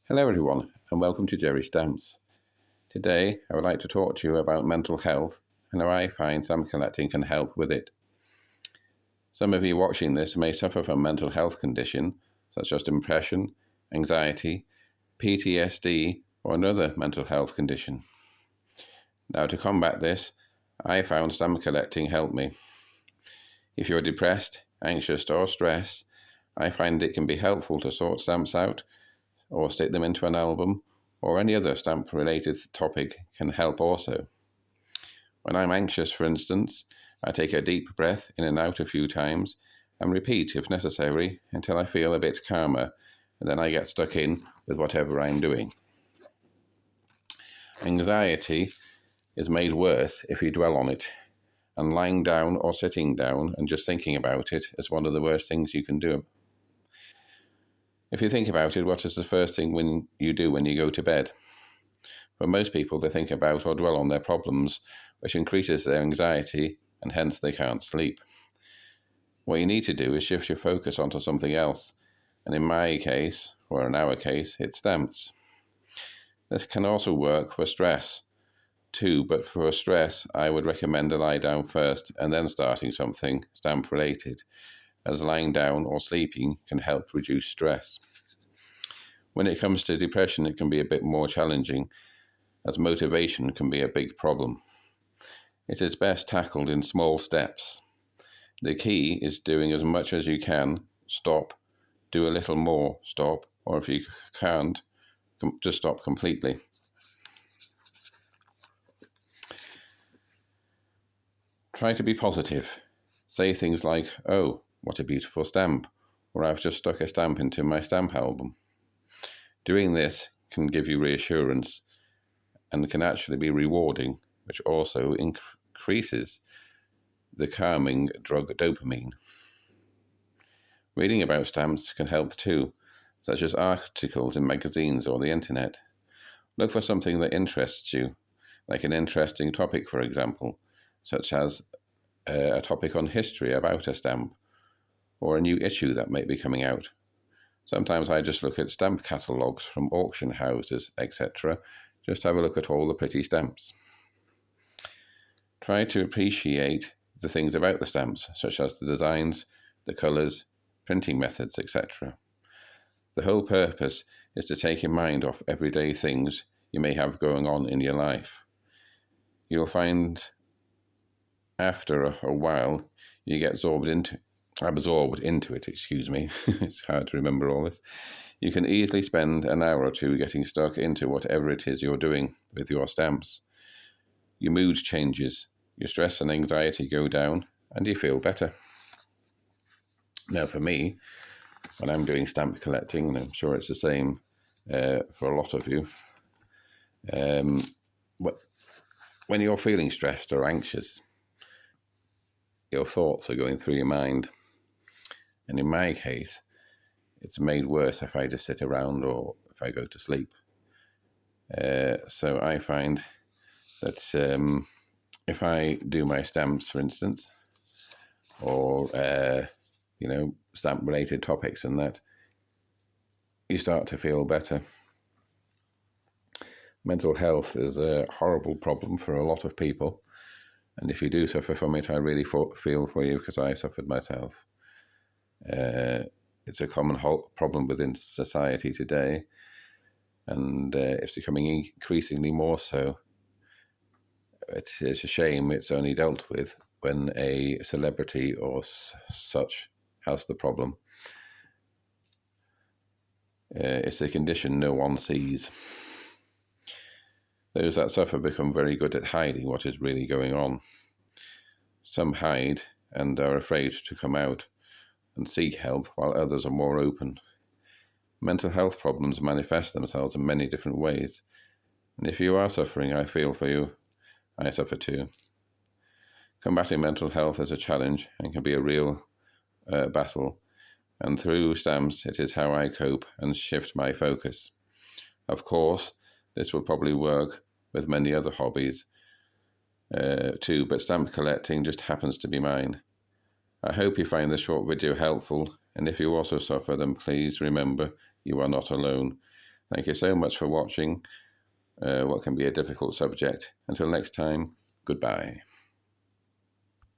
Hello everyone and welcome to Jerry Stamps. Today I would like to talk to you about mental health and how I find stamp collecting can help with it. Some of you watching this may suffer from mental health condition such as depression, anxiety, PTSD or another mental health condition. Now to combat this, I found stamp collecting helped me. If you're depressed, anxious or stressed, I find it can be helpful to sort stamps out or stick them into an album, or any other stamp-related topic can help also. When I'm anxious, for instance, I take a deep breath in and out a few times and repeat if necessary until I feel a bit calmer, and then I get stuck in with whatever I'm doing. Anxiety is made worse if you dwell on it, and lying down or sitting down and just thinking about it is one of the worst things you can do. If you think about it, what is the first thing you do when you go to bed? For most people, they think about or dwell on their problems, which increases their anxiety and hence they can't sleep. What you need to do is shift your focus onto something else, and in my case, or in our case, it's stamps. This can also work for stress too, but for stress, I would recommend to lie down first and then starting something stamp related, as lying down or sleeping can help reduce stress. When it comes to depression, it can be a bit more challenging, as motivation can be a big problem. It is best tackled in small steps. The key is doing as much as you can, stop, do a little more, stop, or if you can't, just stop completely. Try to be positive. Say things like, "Oh, what a beautiful stamp," or "I've just stuck a stamp into my stamp album." Doing this can give you reassurance and can actually be rewarding, which also increases the calming drug dopamine. Reading about stamps can help too, such as articles in magazines or the internet. Look for something that interests you, like an interesting topic, for example, such as a topic on history about a stamp, or a new issue that might be coming out. Sometimes I just look at stamp catalogues from auction houses, etc., just to have a look at all the pretty stamps. Try to appreciate the things about the stamps, such as the designs, the colours, printing methods, etc. The whole purpose is to take your mind off everyday things you may have going on in your life. You'll find after a while you get absorbed into it, it's hard to remember all this. You can easily spend an hour or two getting stuck into whatever it is you're doing with your stamps. Your mood changes, your stress and anxiety go down, and you feel better. Now for me, when I'm doing stamp collecting, and I'm sure it's the same for a lot of you, when you're feeling stressed or anxious, your thoughts are going through your mind. And in my case, it's made worse if I just sit around or if I go to sleep. So I find that if I do my stamps, for instance, or stamp-related topics and that, you start to feel better. Mental health is a horrible problem for a lot of people, and if you do suffer from it, I really feel for you because I suffered myself. It's a common problem within society today, and it's becoming increasingly more so. It's a shame it's only dealt with when a celebrity or such has the problem. It's a condition no one sees. Those that suffer become very good at hiding what is really going on. Some hide and are afraid to come out and seek help, while others are more open. Mental health problems manifest themselves in many different ways, and if you are suffering, I feel for you. I suffer too. Combating mental health is a challenge and can be a real battle, and through stamps, it is how I cope and shift my focus. Of course, this will probably work with many other hobbies too, but stamp collecting just happens to be mine. I hope you find this short video helpful, and if you also suffer, then please remember you are not alone. Thank you so much for watching what can be a difficult subject. Until next time, goodbye.